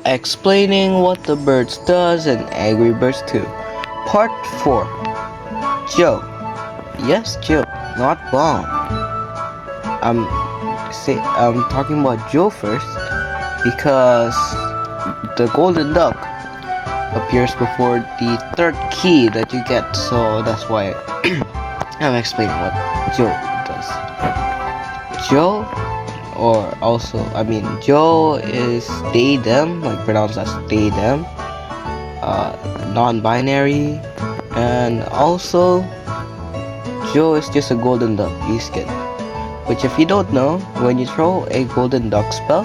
Explaining what the birds does in Angry Birds 2. Part 4. Joe. Yes, Joe, not Bomb. I'm talking about Joe first because the golden duck appears before the third key that you get, so that's why I'm explaining what Joe does. Joe, or also, Joe is they, them, like pronounced as they, them, non-binary, and also Joe is just a golden duck you skin. Which, if you don't know, when you throw a golden duck spell,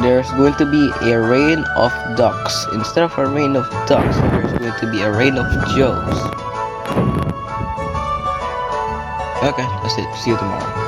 there's going to be a rain of ducks. Instead of a rain of ducks, there's going to be a rain of Joes. Okay, that's it. See you tomorrow.